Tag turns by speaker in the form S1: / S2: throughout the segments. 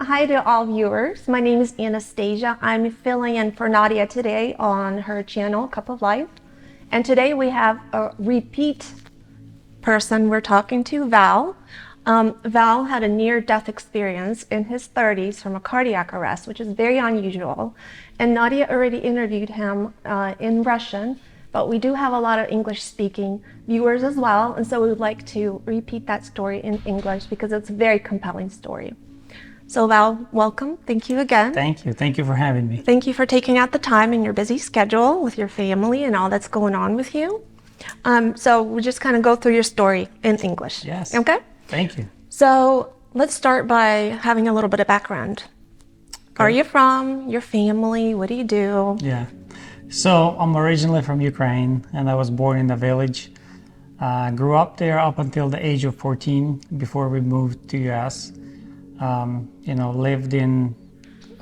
S1: Hi to all viewers. My name is Anastasia. I'm filling in for Nadia today on her channel, Cup of Life. And today we have a repeat person we're talking to, Val. Val had a near-death experience in his 30s from a cardiac arrest, which is very unusual. And Nadia already interviewed him in Russian, but we do have a lot of English-speaking viewers as well. And so we would like to repeat that story in English because it's a very compelling story. So Val, welcome. Thank you again.
S2: Thank you. Thank you for having me.
S1: Thank you for taking out the time in your busy schedule with your family and all that's going on with you. So we'll just kind of go through your story in English.
S2: Yes.
S1: Okay?
S2: Thank you.
S1: So let's start by having a little bit of background.
S2: Okay.
S1: Are you from? Your family? What do you do?
S2: Yeah. So I'm originally from Ukraine, and I was born in a village. Grew up there up until the age of 14 before we moved to US. Lived in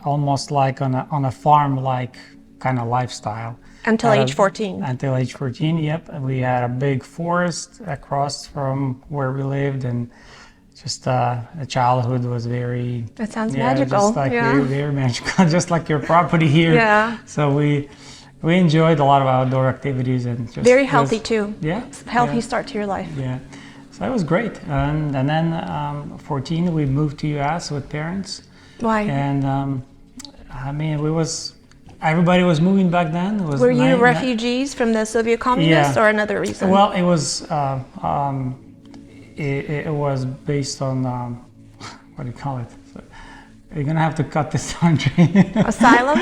S2: almost like on a farm-like kind of lifestyle.
S1: Until age 14.
S2: Until age 14, yep. We had a big forest across from where we lived, and just the childhood was very...
S1: That sounds magical.
S2: Just like very magical, just like your property here.
S1: Yeah.
S2: So we enjoyed a lot of outdoor activities and just...
S1: Very healthy too.
S2: Yeah.
S1: Healthy start to your life.
S2: Yeah. So it was great. And then 14, we moved to US with parents.
S1: Why?
S2: And everybody was moving back then.
S1: Were you refugees from the Soviet communists or another reason?
S2: Well, it was it was based on what do you call it? So you're gonna have to cut this, Andre.
S1: Asylum?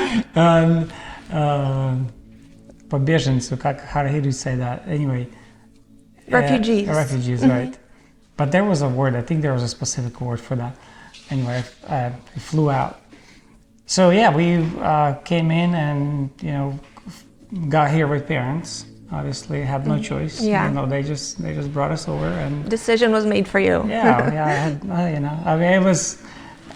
S2: По беженцу, how do you say that? Anyway.
S1: Refugees.
S2: Refugees,
S1: Mm-hmm.
S2: right. But there was a word, I think there was a specific word for that. Anyway, it flew out. So yeah, we came in and, got here with parents. Obviously, had no choice.
S1: Yeah.
S2: They just brought us over and...
S1: Decision was made for you.
S2: Yeah, it was...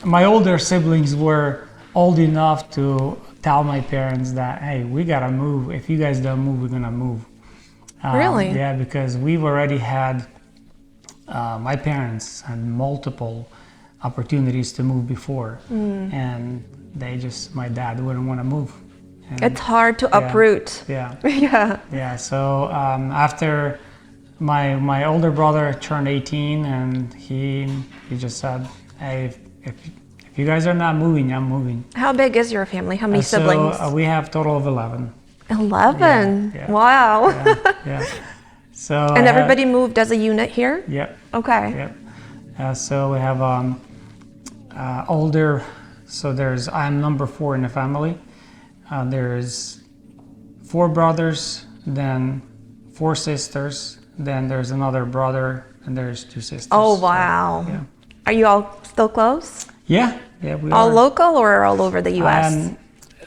S2: My older siblings were old enough to tell my parents that, hey, we gotta move. If you guys don't move, we're gonna move.
S1: Really?
S2: Yeah, because we've already had, my parents had multiple opportunities to move before, and my dad wouldn't want to move. And
S1: it's hard to uproot.
S2: Yeah.
S1: Yeah.
S2: Yeah. So after my older brother turned 18, and he just said, "Hey, if you guys are not moving, I'm moving."
S1: How big is your family? How many siblings?
S2: So we have a total of 11.
S1: 11?
S2: Yeah.
S1: Wow.
S2: Yeah. So
S1: and everybody moved as a unit here?
S2: Yep.
S1: Okay.
S2: Yep. So we have older. So I'm number 4 in the family. There's 4 brothers, then 4 sisters, then there's another brother, and there's 2 sisters.
S1: Oh wow.
S2: So, yeah.
S1: Are you all still close?
S2: Yeah. We
S1: all
S2: are.
S1: Local or all over the U.S.?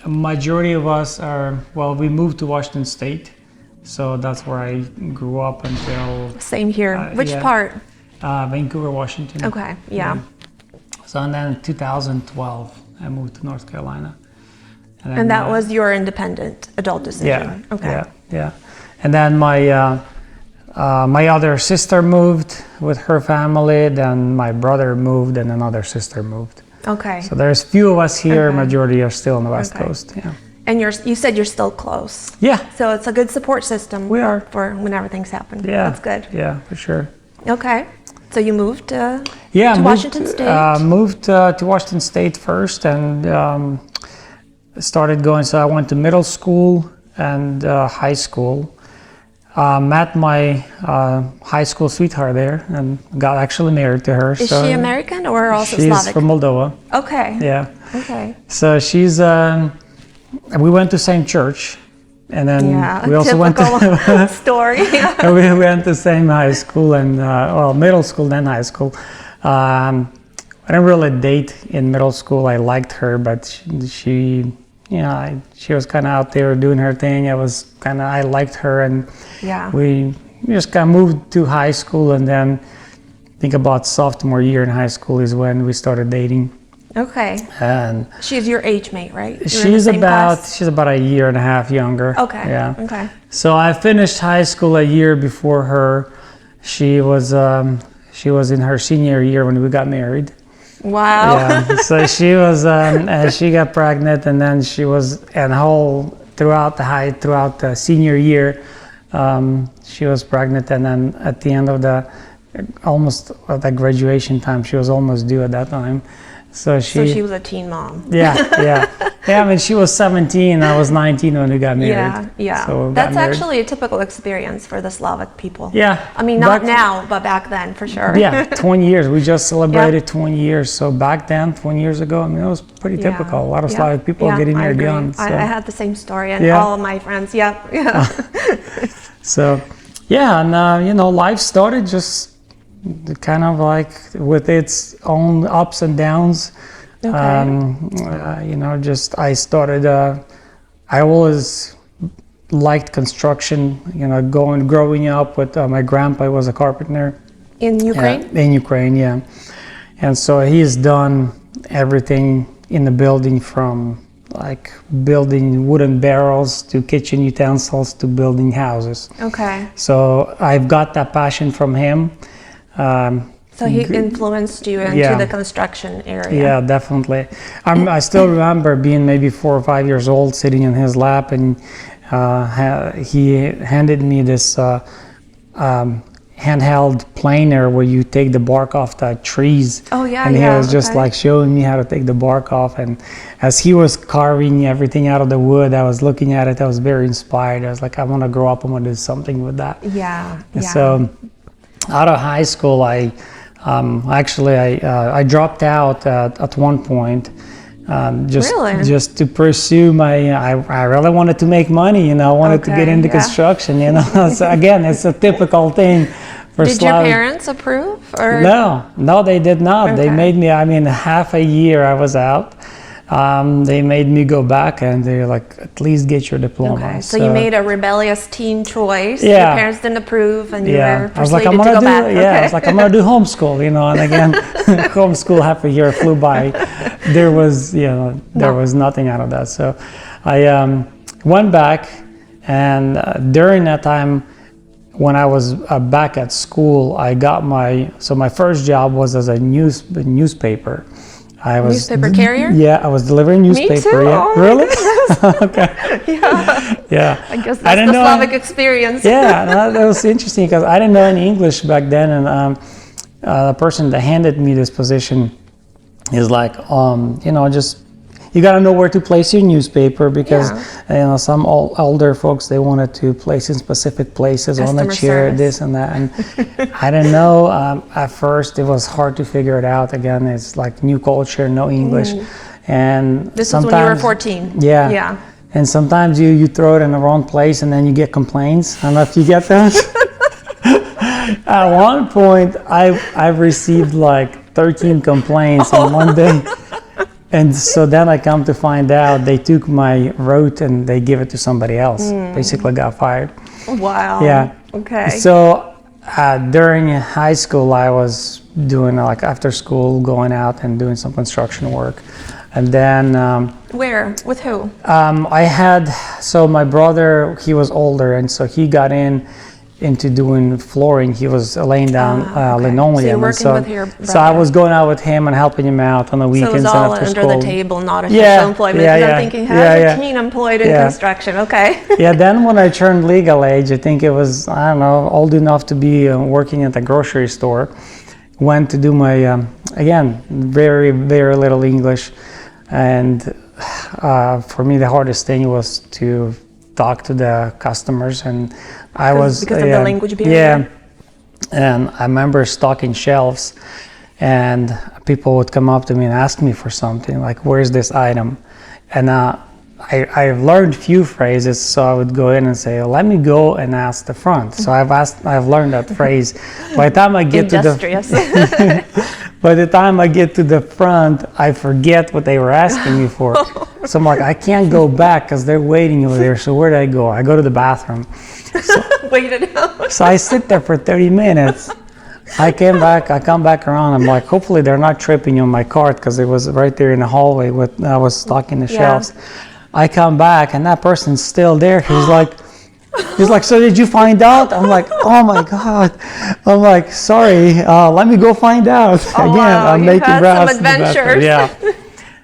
S2: Majority of us are, we moved to Washington State, so that's where I grew up until...
S1: Same here. Which part?
S2: Vancouver, Washington.
S1: Okay, yeah.
S2: So and then in 2012, I moved to North Carolina.
S1: And that was your independent adult decision?
S2: Yeah,
S1: okay.
S2: Yeah. And then my other sister moved with her family, then my brother moved, and another sister moved.
S1: Okay.
S2: So there's few of us here, majority are still on the West Coast, yeah.
S1: And you said you're still close.
S2: Yeah.
S1: So it's a good support system.
S2: We are.
S1: For whenever things happen.
S2: Yeah.
S1: That's good.
S2: Yeah, for sure.
S1: Okay. So you moved to
S2: Washington
S1: State?
S2: Moved to Washington State first and started going, so I went to middle school and high school. Met my high school sweetheart there and got actually married to her.
S1: Is she American or also Slavic?
S2: She's from Moldova.
S1: Okay.
S2: Yeah.
S1: Okay.
S2: So she's, we went to same church, and then we also went to
S1: story.
S2: we went to same high school and middle school then high school. I didn't really date in middle school. I liked her, but she was kind of out there doing her thing. I liked her, and we just kind of moved to high school, and then I think about sophomore year in high school is when we started dating.
S1: Okay.
S2: And
S1: she's your age mate, right?
S2: She's about a year and a half younger.
S1: Okay.
S2: Yeah.
S1: Okay.
S2: So I finished high school a year before her. She was in her senior year when we got married.
S1: Wow.
S2: Yeah. So she got pregnant, and then she was throughout the senior year, she was pregnant, and then at the end of almost at the graduation time, she was almost due at that time. So
S1: she was a teen mom.
S2: Yeah. I mean, she was 17. I was 19 when we got married.
S1: Yeah.
S2: So
S1: that's actually a typical experience for the Slavic people.
S2: Yeah.
S1: I mean, not now, but back then, for sure.
S2: Yeah, 20 years. We just celebrated 20 years. So back then, 20 years ago, I mean, it was pretty typical. A lot of Slavic people getting married young. So.
S1: I had the same story, and all of my friends. Yeah.
S2: So, and life started just kind of like with its own ups and downs.
S1: Okay.
S2: I always liked construction, growing up with my grandpa was a carpenter.
S1: In Ukraine?
S2: In Ukraine, yeah. And so he's done everything in the building, from like building wooden barrels to kitchen utensils to building houses.
S1: Okay.
S2: So I've got that passion from him.
S1: So he influenced you into the construction area.
S2: Yeah, definitely. I still remember being maybe 4 or 5 years old, sitting in his lap, and he handed me this handheld planer where you take the bark off the trees.
S1: Oh yeah,
S2: and he was just like showing me how to take the bark off. And as he was carving everything out of the wood, I was looking at it. I was very inspired. I was like, I want to grow up. I want to do something with that.
S1: Yeah.
S2: So out of high school, I dropped out at one point. Just to pursue I really wanted to make money, I wanted to get into construction, So again, it's a typical thing for
S1: Did your parents approve? Or?
S2: No, they did not.
S1: Okay.
S2: They made me, half a year I was out. They made me go back, and they're like, at least get your diploma.
S1: Okay. So you made a rebellious teen choice.
S2: Yeah.
S1: Your parents didn't approve, and you were persuaded
S2: I was like, I'm gonna
S1: to go back.
S2: I was like, I'm gonna do homeschool, and again, homeschool half a year flew by. There was, was nothing out of that. So I went back, and during that time, when I was back at school, I got my first job was as a newspaper. I was
S1: newspaper carrier?
S2: Yeah, I was delivering newspaper.
S1: Me too.
S2: Yeah.
S1: Oh
S2: Really?
S1: Okay. Yeah. I guess that's the Slavic experience.
S2: Yeah, that was interesting because I didn't know any English back then, and the person that handed me this position is like, just you got to know where to place your newspaper because some older folks, they wanted to place in specific places on the chair, this and that, and I didn't know. At first, it was hard to figure it out. Again, it's like new culture, no English, and
S1: this is when you were 14.
S2: Yeah. And sometimes you throw it in the wrong place, and then you get complaints. I don't know if you get those. At one point, I've received like 13 complaints in one day. And so then I come to find out they took my route and they give it to somebody else. Basically got fired.
S1: Wow.
S2: Yeah.
S1: Okay.
S2: So during high school, I was doing like after school, going out and doing some construction work. And then
S1: where? With who?
S2: So my brother, he was older, and so he got into doing flooring. He was laying down linoleum.
S1: So you're working with your brother.
S2: So I was going out with him and helping him out on the weekends.
S1: So it was all
S2: and after
S1: under
S2: school.
S1: the table, not official employment. I'm thinking, how's a teen employed in construction? Okay.
S2: Yeah, then when I turned legal age, I think it was, I don't know, old enough to be working at the grocery store. Went to do my, again, very, very little English. And for me, the hardest thing was to talk to the customers, and because of the language barrier. Yeah, and I remember stocking shelves, and people would come up to me and ask me for something like, "Where's this item?" And I've learned few phrases, so I would go in and say, "Let me go and ask the front." So I've learned that phrase. By the time I get by the time I get to the front, I forget what they were asking me for. So I'm like, I can't go back because they're waiting over there. So where do I go? I go to the bathroom.
S1: Wait it out.
S2: So I sit there for 30 minutes. I come back around. I'm like, hopefully they're not tripping on my cart because it was right there in the hallway I was stocking the shelves. I come back and that person's still there. He's like, He's like, so did you find out? I'm like, oh my God. I'm like, sorry, let me go find out.
S1: Oh,
S2: Again,
S1: wow.
S2: I'm
S1: You
S2: making
S1: had
S2: rounds
S1: some
S2: to the bathroom.
S1: adventures.
S2: Yeah.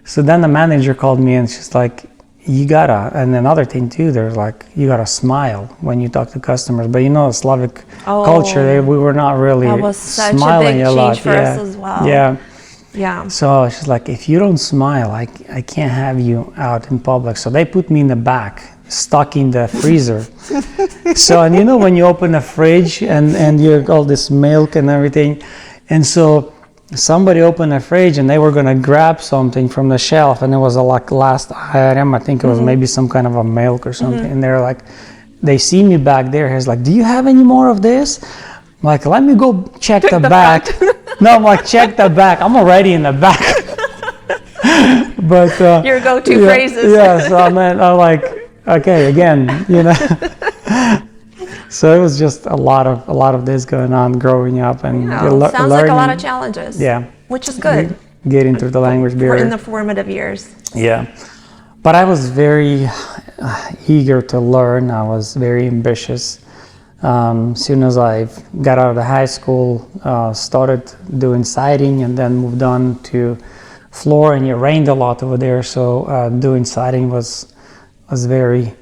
S2: So then the manager called me and she's like, you gotta, and another thing too, there's like, you gotta smile when you talk to customers. But you know, Slavic culture, we were not really
S1: That was such a
S2: smiling
S1: big
S2: a lot.
S1: change for us as well.
S2: Yeah.
S1: Yeah.
S2: So she's like, if you don't smile, I can't have you out in public. So they put me in the back, stuck in the freezer. So, and you know, when you open a fridge and you all this milk and everything. And so somebody opened a fridge and they were going to grab something from the shelf. And it was a like last item. I think it was maybe some kind of a milk or something. And they're like, they see me back there. He's like, do you have any more of this? I'm like, let me go check the back. No, I'm like, check the back. I'm already in the back. But
S1: your go-to phrases.
S2: Yeah, so I'm like, okay, again, you know. So it was just a lot of this going on growing up and
S1: Sounds
S2: learning.
S1: like a lot of challenges.
S2: Yeah,
S1: which is good.
S2: Getting through the language
S1: For
S2: barrier
S1: in the formative years.
S2: Yeah, but I was very eager to learn. I was very ambitious. As soon as I got out of the high school, started doing siding and then moved on to floor, and it rained a lot over there. So doing siding was very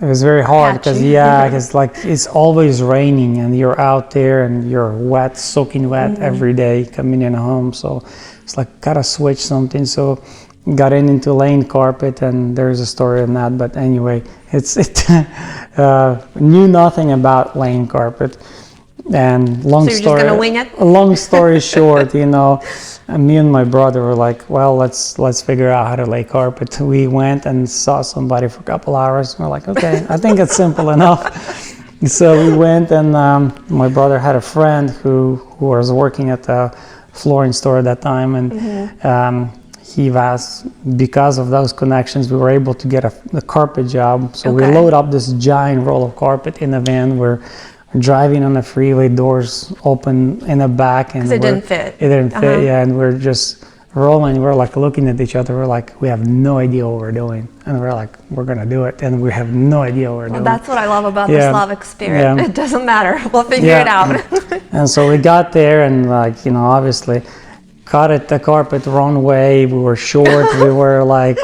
S2: hard because like it's always raining and you're out there and you're wet, soaking wet every day coming in home. So it's like gotta switch something. So got into lane carpet, and there's a story on that. But anyway, knew nothing about lane carpet. And
S1: So you're just gonna wing it?
S2: Long story short, you know, me and my brother were like, well, let's figure out how to lay carpet. We went and saw somebody for a couple hours. We're like, okay, I think it's simple enough. So we went, and my brother had a friend who was working at a flooring store at that time, and he was, because of those connections, we were able to get a carpet job. So we load up this giant roll of carpet in a van. We're driving on the freeway, doors open in the back, and
S1: it didn't fit.
S2: It didn't fit, yeah. And we're just rolling. We're like looking at each other. We're like, we have no idea what we're doing, and we're like, we're gonna do it, and we have no idea what we're doing.
S1: That's what I love about the Slavic spirit.
S2: Yeah.
S1: It doesn't matter. We'll figure it out.
S2: And so we got there, and like, you know, obviously cut the carpet the wrong way. We were short. We were like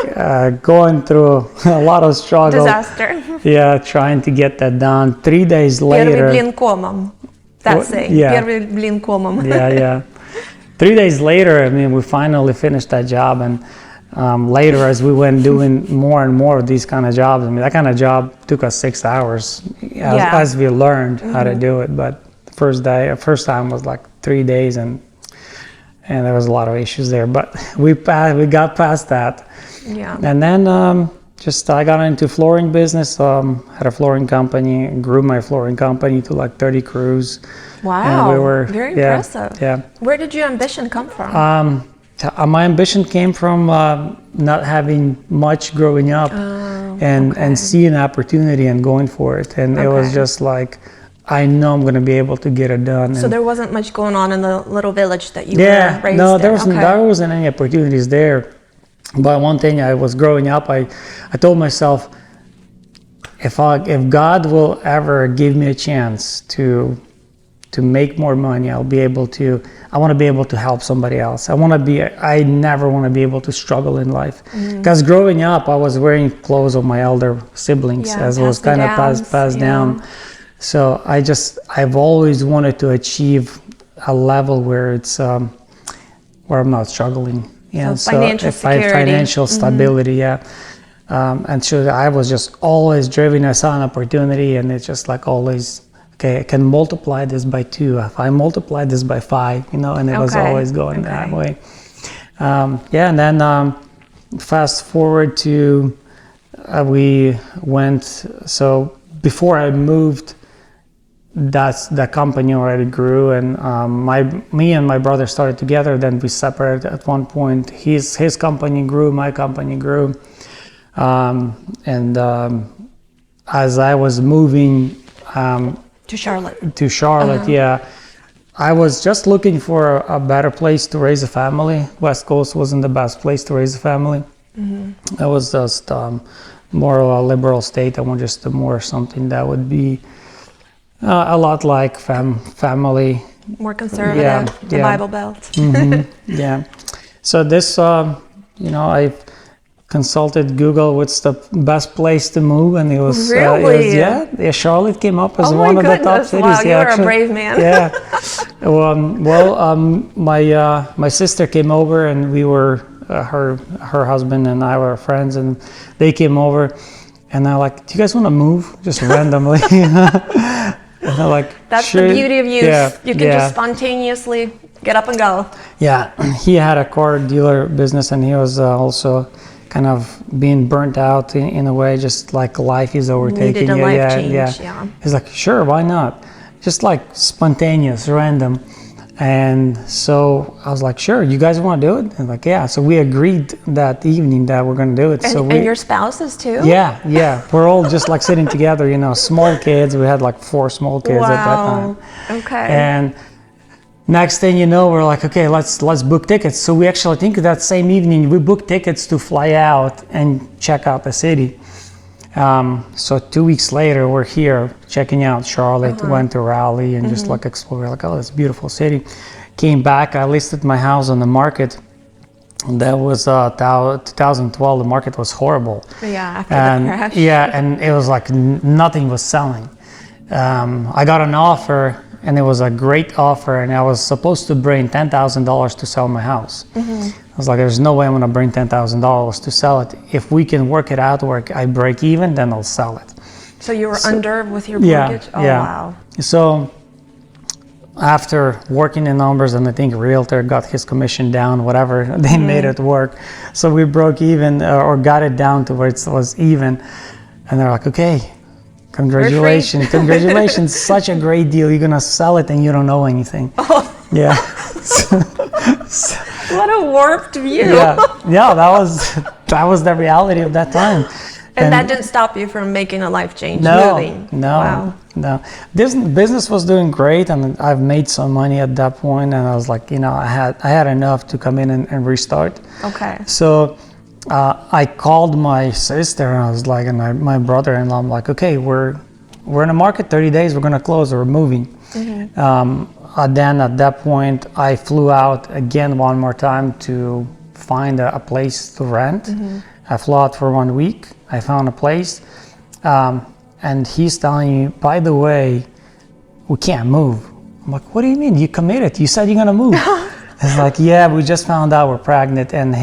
S2: going through a lot of struggle.
S1: Disaster.
S2: Yeah, trying to get that done. 3 days later.
S1: Первый блин комом. That's it. Первый блин комом.
S2: Yeah. 3 days later, I mean, we finally finished that job, and later, as we went doing more and more of these kind of jobs, I mean, that kind of job took us 6 hours as we learned how to do it. But the first time was like 3 days, and there was a lot of issues there, but we got past that.
S1: Yeah.
S2: And then I got into flooring business. Had a flooring company, grew my flooring company to like 30 crews.
S1: Wow.
S2: And
S1: very impressive.
S2: Yeah.
S1: Where did your ambition come from?
S2: My ambition came from not having much growing up, and seeing opportunity and going for it. And it was just like, I know I'm going to be able to get it done.
S1: So there wasn't much going on in the little village that you were raised in?
S2: No, there wasn't any opportunities there. But one thing, I was growing up, I told myself, if God will ever give me a chance to make more money, I want to be able to help somebody else. I never want to be able to struggle in life. Because growing up, I was wearing clothes of my elder siblings, as it was kind of passed down. So I've always wanted to achieve a level where it's where I'm not struggling.
S1: So financial security.
S2: Financial stability, and so I was just always driven. I saw an opportunity, and it's just like always, okay, I can multiply this by 2. If I multiply this by 5, you know, and it was always going that way. And then fast forward to we went. So before I moved, the company already grew, and me and my brother started together. Then we separated at one point. His company grew, my company grew, and as I was moving
S1: to Charlotte.
S2: I was just looking for a better place to raise a family. West Coast wasn't the best place to raise a family. I was just more of a liberal state. I want just more something that would be a lot like family.
S1: More conservative,
S2: Yeah,
S1: the
S2: yeah.
S1: Bible Belt.
S2: Yeah. So this, I consulted Google what's the best place to move, and it was,
S1: Really?
S2: Charlotte came up as
S1: Oh
S2: one
S1: my
S2: of the top
S1: goodness!
S2: cities.
S1: Wow, you
S2: yeah,
S1: are a
S2: actually.
S1: brave man.
S2: Yeah. My sister came over, and we were her husband and I were friends, and they came over, and they're like, "Do you guys want to move?" Just randomly. And they're like,
S1: That's
S2: sure.
S1: the beauty of youth.
S2: Yeah,
S1: You can just spontaneously get up and go.
S2: Yeah, he had a car dealer business, and he was also kind of being burnt out in a way, just like life is overtaking
S1: Needed a
S2: you.
S1: life change, yeah.
S2: He's like, sure, why not? Just like spontaneous, random. And so I was like, sure, you guys want to do it? And like, yeah. So we agreed that evening that we're going to do it.
S1: And your spouses too?
S2: Yeah. We're all just like sitting together, small kids. We had like 4 small kids at that time.
S1: Okay.
S2: And next thing you know, we're like, okay, let's book tickets. So we actually think that same evening we booked tickets to fly out and check out the city. So 2 weeks later, we're here checking out Charlotte, went to Raleigh and just like explore, like, oh, it's a beautiful city. Came back, I listed my house on the market. That was 2012, the market was horrible.
S1: Yeah, after the crash.
S2: Yeah, and it was like nothing was selling. I got an offer, and it was a great offer, and I was supposed to bring $10,000 to sell my house. I was like, there's no way I'm gonna bring $10,000 to sell it. If we can work it out where I break even, then I'll sell it.
S1: So you were under with your mortgage? Oh, wow.
S2: So after working the numbers, and I think realtor got his commission down, whatever, they made it work. So we broke even or got it down to where it was even. And they're like, okay, congratulations, such a great deal. You're gonna sell it and you don't know anything.
S1: Oh.
S2: Yeah.
S1: What a warped view.
S2: Yeah, that was the reality of that time.
S1: And that didn't stop you from making a life change, moving?
S2: No. This business was doing great, and I've made some money at that point, and I was like, I had enough to come in and restart.
S1: Okay.
S2: So I called my sister, and I was like, and my brother-in-law, I'm like, okay, we're in the market, 30 days, we're gonna close, we're moving. Then at that point, I flew out again one more time to find a place to rent. I flew out for 1 week. I found a place, and he's telling me, by the way, we can't move. I'm like, what do you mean? You committed. You said you're gonna move. It's like, yeah, we just found out we're pregnant. And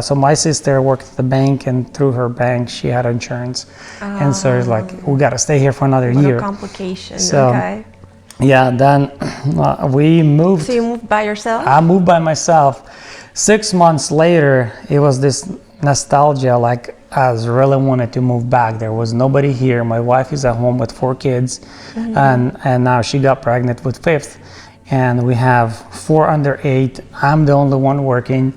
S2: so my sister worked at the bank, and through her bank, she had insurance. And so it's like, we gotta stay here for another year.
S1: What a complication,
S2: So,
S1: okay.
S2: Yeah, then we moved.
S1: So you moved by yourself?
S2: I moved by myself. 6 months later, it was this nostalgia, like I really wanted to move back. There was nobody here. My wife is at home with 4 kids, and now she got pregnant with 5th. And we have 4 under 8. I'm the only one working.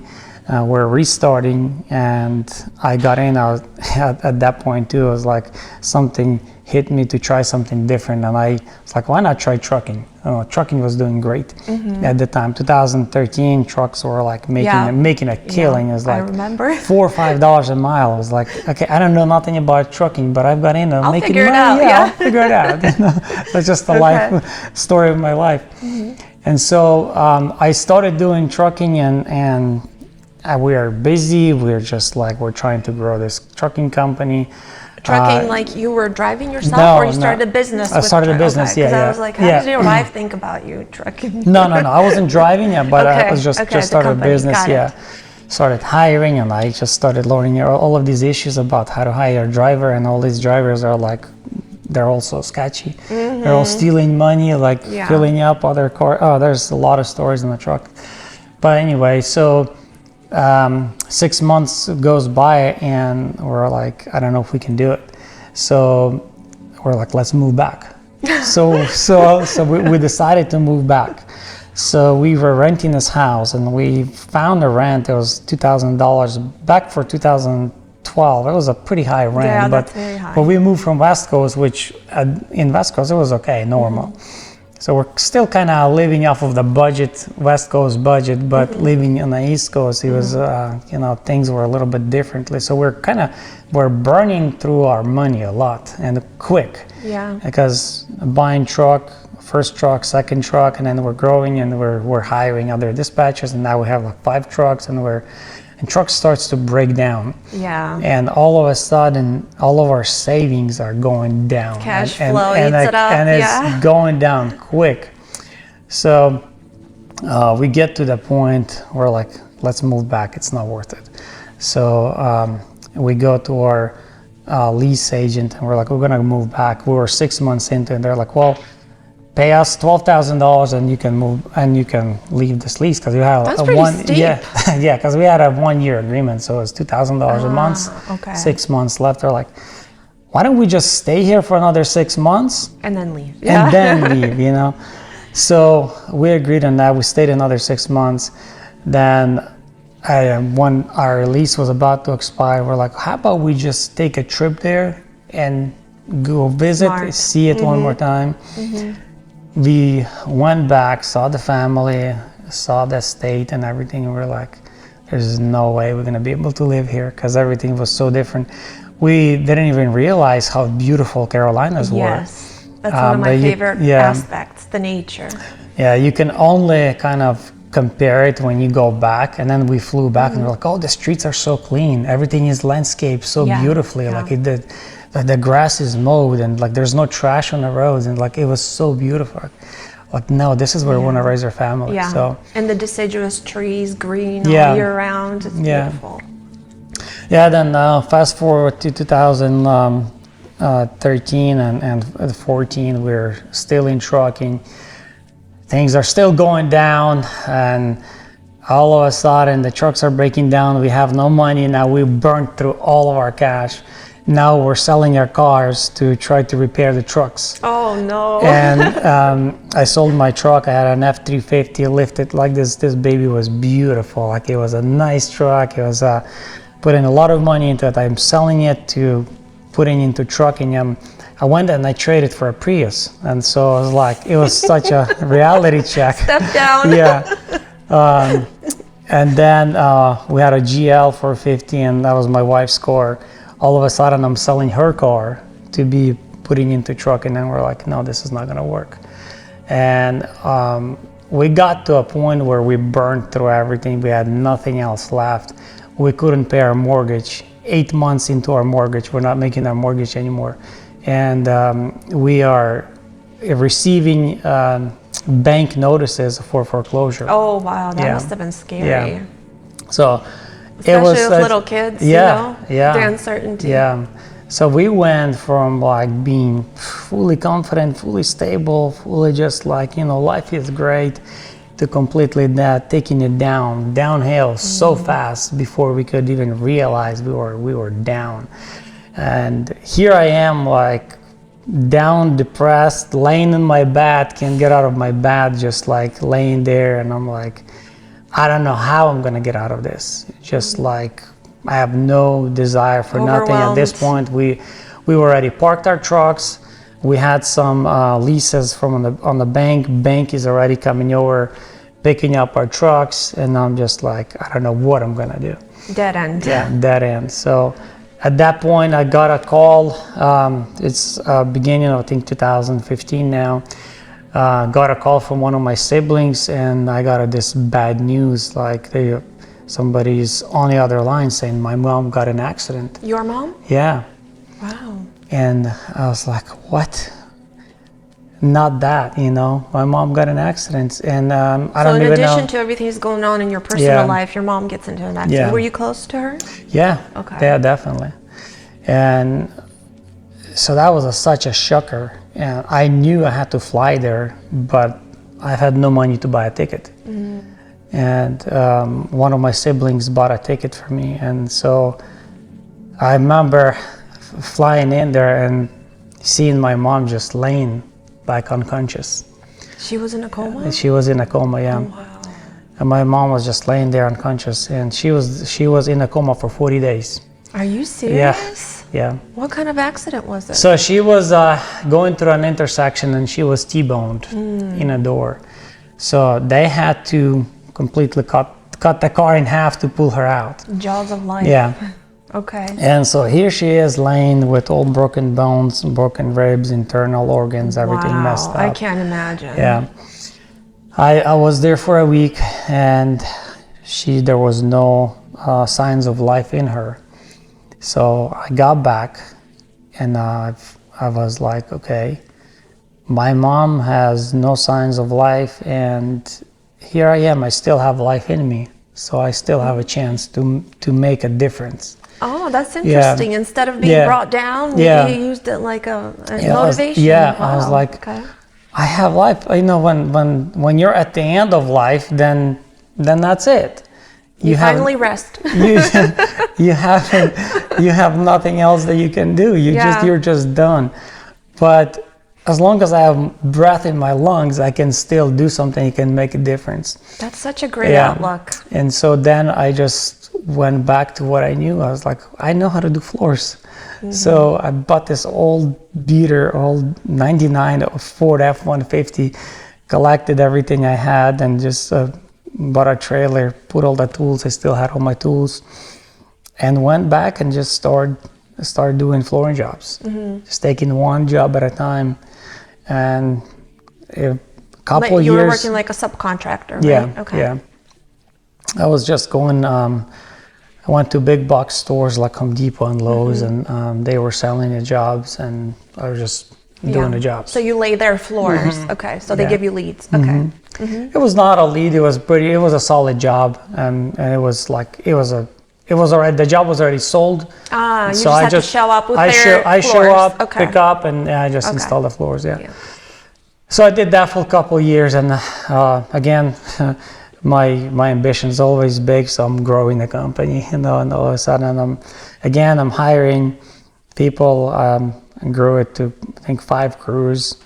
S2: We're restarting, and I got in. At that point too, it was like something hit me to try something different, and I was like, why not try trucking? Trucking was doing great at the time. 2013, trucks were like making a killing. It was like
S1: I remember.
S2: $4 or $5 a mile. I was like, okay, I don't know nothing about trucking, but I've got in.
S1: I'll
S2: making
S1: figure it
S2: money.
S1: out.
S2: I'll figure it out. That's just the life story of my life. And so I started doing trucking, and we are busy. We're just like, we're trying to grow this trucking company.
S1: Trucking, like you were driving yourself, or you started a business?
S2: I started a business,
S1: Because I was like, how did your wife think about you trucking?
S2: No. I wasn't driving yet, but I was just started a business. Started hiring, and I just started learning all of these issues about how to hire a driver, and all these drivers are like, they're all so sketchy. They're all stealing money, like filling up other cars. Oh, there's a lot of stories in the truck. But anyway, so 6 months goes by, and we're like, I don't know if we can do it. So we're like, let's move back. So we decided to move back. So we were renting this house, and we found a rent. It was $2,000 back for 2012. It was a pretty high rent.
S1: That's very high.
S2: But we moved from West Coast, which in West Coast it was okay, normal. So we're still kind of living off of the budget, West Coast budget, but living on the East Coast, it was, you know, things were a little bit differently. So we're burning through our money a lot and quick.
S1: Yeah.
S2: Because buying truck, first truck, second truck, and then we're growing and we're hiring other dispatchers, and now we have like 5 trucks, and truck starts to break down.
S1: Yeah.
S2: And all of a sudden, all of our savings are going down.
S1: Cash
S2: and,
S1: flow
S2: and,
S1: eats it up.
S2: and it's
S1: Yeah.
S2: going down quick. So we get to the point where like, let's move back. It's not worth it. So we go to our lease agent and we're like, we're gonna move back. We were 6 months into it, and they're like, well, pay us $12,000 and you can move and you can leave this lease, because we have
S1: That's
S2: a
S1: pretty
S2: one
S1: steep.
S2: yeah because we had a 1-year agreement, so it's $2,000 a month.
S1: Okay.
S2: 6 months left. They're like, why don't we just stay here for another 6 months
S1: And then leave.
S2: and then leave, you know? So we agreed on that. We stayed another 6 months. Then when our lease was about to expire, we're like, how about we just take a trip there and go visit,
S1: Smart.
S2: see it one more time. We went back, saw the family, saw the state and everything, and we're like, there's no way we're gonna be able to live here, because everything was so different. We didn't even realize how beautiful Carolinas were.
S1: Yes. That's one of my favorite aspects, the nature.
S2: Yeah, you can only kind of compare it when you go back, and then we flew back and we're like, oh, the streets are so clean, everything is landscaped so beautifully, like the grass is mowed, and like there's no trash on the roads, and like it was so beautiful. Like, no, this is where we want to raise our family.
S1: Yeah.
S2: So
S1: and the deciduous trees, green all year round. It's beautiful.
S2: Yeah, then fast forward to 2013 and 14, we're still in trucking. Things are still going down, and all of a sudden the trucks are breaking down. We have no money now. We burned through all of our cash. Now we're selling our cars to try to repair the trucks.
S1: Oh no.
S2: And I sold my truck. I had an F-350 lifted like this. This baby was beautiful. Like, it was a nice truck. It was putting a lot of money into it. I'm selling it to putting into trucking. I went and I traded for a Prius. And so I was like, it was such a reality check.
S1: Step down.
S2: Yeah. And then we had a GL 450, and that was my wife's car. All of a sudden, I'm selling her car to be putting into truck, and then we're like, no, this is not gonna work. And we got to a point where we burned through everything. We had nothing else left. We couldn't pay our mortgage. 8 months into our mortgage, we're not making our mortgage anymore. And we are receiving bank notices for foreclosure.
S1: Oh wow, that must have been scary.
S2: Yeah. So
S1: especially
S2: it was
S1: with little kids,
S2: the
S1: uncertainty.
S2: Yeah. So we went from like being fully confident, fully stable, fully just like, life is great, to completely taking it downhill so fast before we could even realize we were down. And here I am, like, down, depressed, laying in my bed, can't get out of my bed, just like laying there, and I'm like, I don't know how I'm gonna get out of this. Just like, I have no desire for nothing at this point. We already parked our trucks. We had some leases from on the bank. Bank is already coming over, picking up our trucks, and I'm just like, I don't know what I'm gonna do.
S1: Dead end.
S2: Yeah, dead end. So at that point, I got a call. It's beginning of, I think, 2015 now. Got a call from one of my siblings, and I got this bad news. Like, somebody's on the other line saying my mom got an accident.
S1: Your mom?
S2: Yeah.
S1: Wow.
S2: And I was like, what? Not that, my mom got an accident, and I don't even know.
S1: So in addition to everything that's going on in your personal life, your mom gets into an accident. Were you close to her?
S2: Yeah.
S1: Okay.
S2: Yeah, definitely. And so that was such a shocker. And I knew I had to fly there, but I had no money to buy a ticket. And one of my siblings bought a ticket for me, and so I remember flying in there and seeing my mom just laying back unconscious.
S1: She was in a coma?
S2: She was in a coma, yeah.
S1: Oh, wow.
S2: And my mom was just laying there unconscious, and she was in a coma for 40 days.
S1: Are you serious?
S2: yeah.
S1: What kind of accident was it?
S2: So she was going through an intersection and she was T-boned in a door. So they had to completely cut the car in half to pull her out.
S1: Jaws of life.
S2: Yeah.
S1: Okay.
S2: And so here she is laying with all broken bones, broken ribs, internal organs, everything messed up.
S1: I can't imagine.
S2: Yeah. I was there for a week and there was no signs of life in her. So I got back and I was like, okay, my mom has no signs of life and here I am, I still have life in me. So I still have a chance to make a difference.
S1: Oh, that's interesting.
S2: Yeah.
S1: Instead of being brought down, you used it like a motivation.
S2: I was like,
S1: okay.
S2: I have life. You know, when you're at the end of life, then that's it.
S1: You finally rest.
S2: you have nothing else that you can do. You're just done. But as long as I have breath in my lungs, I can still do something. It can make a difference.
S1: That's such a great outlook.
S2: And so then I just went back to what I knew. I was like, I know how to do floors. So I bought this old beater, old 99 Ford F-150, collected everything I had and just bought a trailer, put all the tools. I still had all my tools and went back and just started doing flooring jobs, just taking one job at a time. And a couple years.
S1: You were working like a subcontractor, right?
S2: Yeah,
S1: okay.
S2: yeah. I was just going, I went to big box stores like Home Depot and Lowe's and they were selling the jobs and I was just doing the jobs.
S1: So you lay their floors. Okay, so they give you leads. Okay.
S2: It was not a lead, it was a solid job and it was already, the job was already sold.
S1: You so just had to show up with their floors.
S2: I show up, pick up, and I just install the floors, yeah. So I did that for a couple of years and again, my ambition is always big, so I'm growing the company, and all of a sudden I'm hiring people, and grew it to I think 5 crews.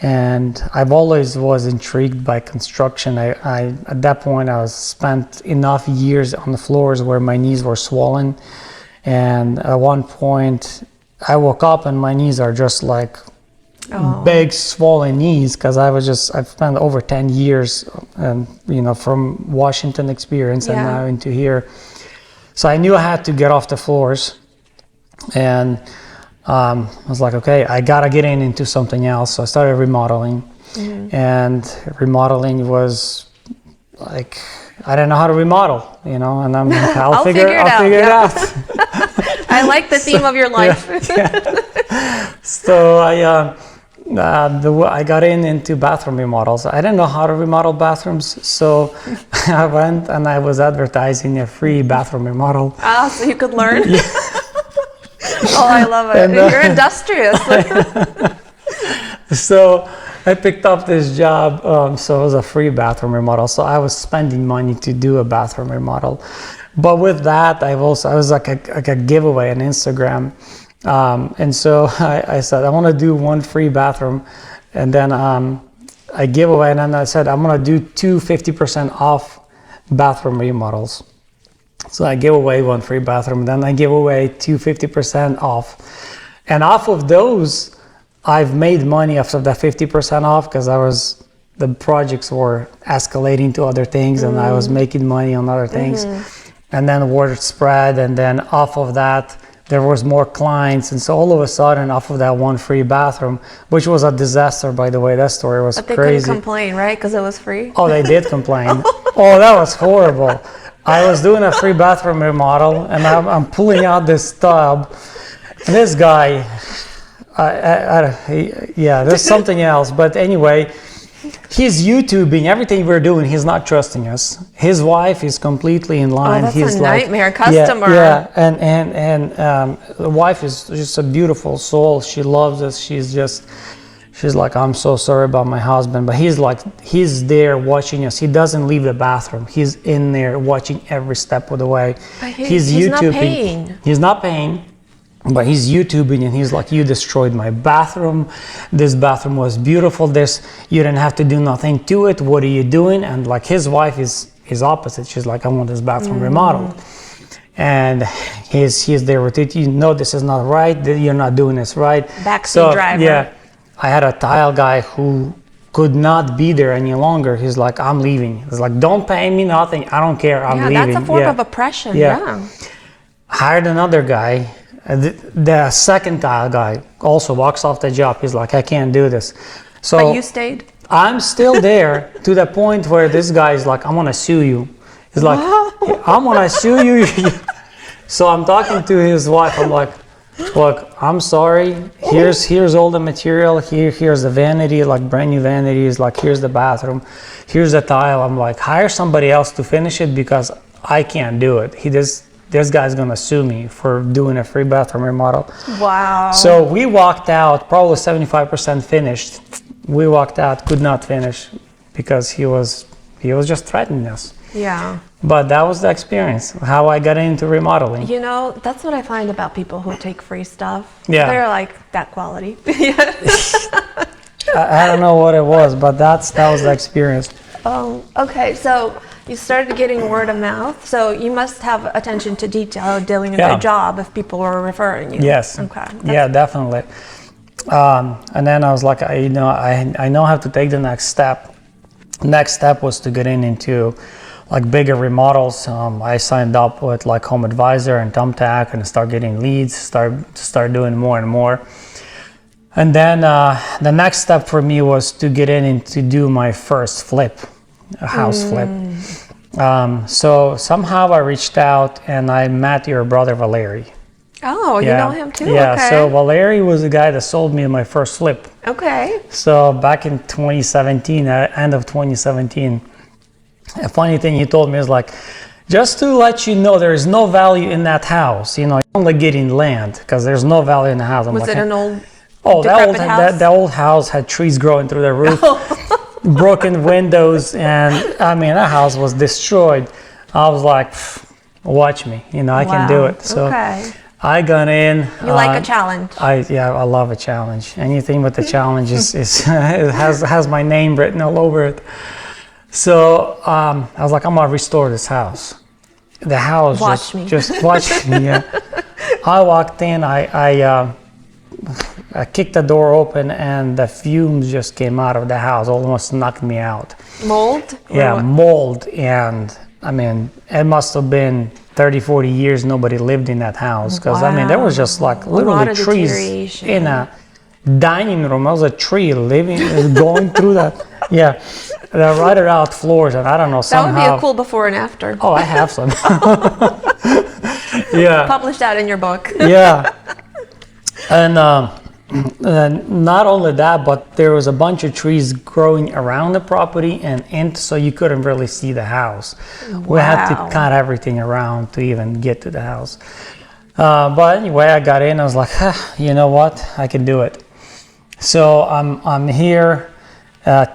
S2: And I've always was intrigued by construction. I at that point I was spent enough years on the floors where my knees were swollen, and at one point I woke up and my knees are just like big swollen knees because I've spent over 10 years, from Washington experience and now into here. So I knew I had to get off the floors, and I was like, okay, I gotta get into something else. So I started remodeling, and remodeling was like, I didn't know how to remodel, and I'm like, I'll figure it out.
S1: I like the theme of your life.
S2: So I got into bathroom remodels. I didn't know how to remodel bathrooms, so I went and I was advertising a free bathroom remodel.
S1: So you could learn? Oh, I love it. And, you're industrious.
S2: So I picked up this job, so it was a free bathroom remodel. So I was spending money to do a bathroom remodel. But with that, I was like a giveaway on Instagram. And so I said, I want to do one free bathroom. And then I give away, and then I said, I'm going to do 50% off bathroom remodels. So I give away one free bathroom, then I give away 50% off. And off of those, I've made money after that 50% off because the projects were escalating to other things and I was making money on other things. And then word spread, and then off of that, there was more clients. And so all of a sudden, off of that one free bathroom, which was a disaster, by the way, that story was crazy.
S1: But they couldn't complain, right? Because it was free?
S2: Oh, they did complain. Oh, that was horrible. I was doing a free bathroom remodel, and I'm pulling out this tub. And this guy, there's something else. But anyway, he's YouTubing everything we're doing. He's not trusting us. His wife is completely in line.
S1: Oh, that's
S2: he's
S1: a nightmare
S2: like,
S1: customer.
S2: Yeah, and the wife is just a beautiful soul. She loves us. She's like, I'm so sorry about my husband, but he's there watching us. He doesn't leave the bathroom. He's in there watching every step of the way.
S1: But he's YouTubing. Not paying.
S2: He's not paying, but he's YouTubing, and he's like, you destroyed my bathroom. This bathroom was beautiful. You didn't have to do nothing to it. What are you doing? And like his wife is opposite. She's like, I want this bathroom remodeled. and he's there with it. You know this is not right. You're not doing this right.
S1: Backseat driver.
S2: Yeah, I had a tile guy who could not be there any longer. He's like, I'm leaving. He's like, don't pay me nothing. I don't care. I'm leaving.
S1: That's a form of oppression. Yeah.
S2: Hired another guy. The second tile guy also walks off the job. He's like, I can't do this. So
S1: But you stayed?
S2: I'm still there to the point where this guy is like, I'm gonna sue you. He's like, I'm gonna sue you. So I'm talking to his wife. I'm like, look, I'm sorry. Here's all the material. Here's the vanity, like brand new vanities. Like here's the bathroom. Here's the tile. I'm like, hire somebody else to finish it because I can't do it. This guy's gonna sue me for doing a free bathroom remodel.
S1: Wow.
S2: So we walked out, probably 75% finished. We walked out, could not finish because he was just threatening us.
S1: Yeah.
S2: But that was the experience, how I got into remodeling.
S1: You know, that's what I find about people who take free stuff.
S2: Yeah.
S1: They're like that quality.
S2: I don't know what it was, but that was the experience.
S1: Oh, okay. So you started getting word of mouth. So you must have attention to detail dealing with your job if people were referring you.
S2: Yes.
S1: Okay.
S2: Yeah, definitely. And then I was like, I know how to take the next step. Next step was to get into like bigger remodels. I signed up with like Home Advisor and Thumbtack and start getting leads, start doing more and more. And then the next step for me was to get in and to do my first flip, a house flip. So somehow I reached out and I met your brother Valery.
S1: Oh, you know him too?
S2: Yeah,
S1: okay.
S2: so Valery was the guy that sold me my first flip.
S1: Okay.
S2: So back in 2017, end of 2017, a funny thing he told me is like, just to let you know, there is no value in that house. You know, you're only getting land because there's no value in the house.
S1: Was it an old
S2: that
S1: house?
S2: The old house had trees growing through the roof, broken windows, and I mean, that house was destroyed. I was like, watch me, you know, I can do it. So I got in.
S1: You like a challenge?
S2: I love a challenge. Anything with the challenge is it has my name written all over it. So I was like, I'm gonna restore this house. The house just watch me. Yeah. I walked in. I kicked the door open and the fumes just came out of the house, almost knocked me out.
S1: Mold?
S2: Yeah, mold. And I mean, it must have been 30, 40 years nobody lived in that house. Because I mean, there was just like literally trees in a dining room. There was a tree going through that. Yeah, the rotted out floors. And I don't know, somehow.
S1: That would be a cool before and after.
S2: Oh, I have some. Yeah.
S1: Publish that in your book.
S2: Yeah. And not only that, but there was a bunch of trees growing around the property and so you couldn't really see the house. Wow. We had to cut everything around to even get to the house. But anyway, I got in. I was like, you know what? I can do it. So I'm here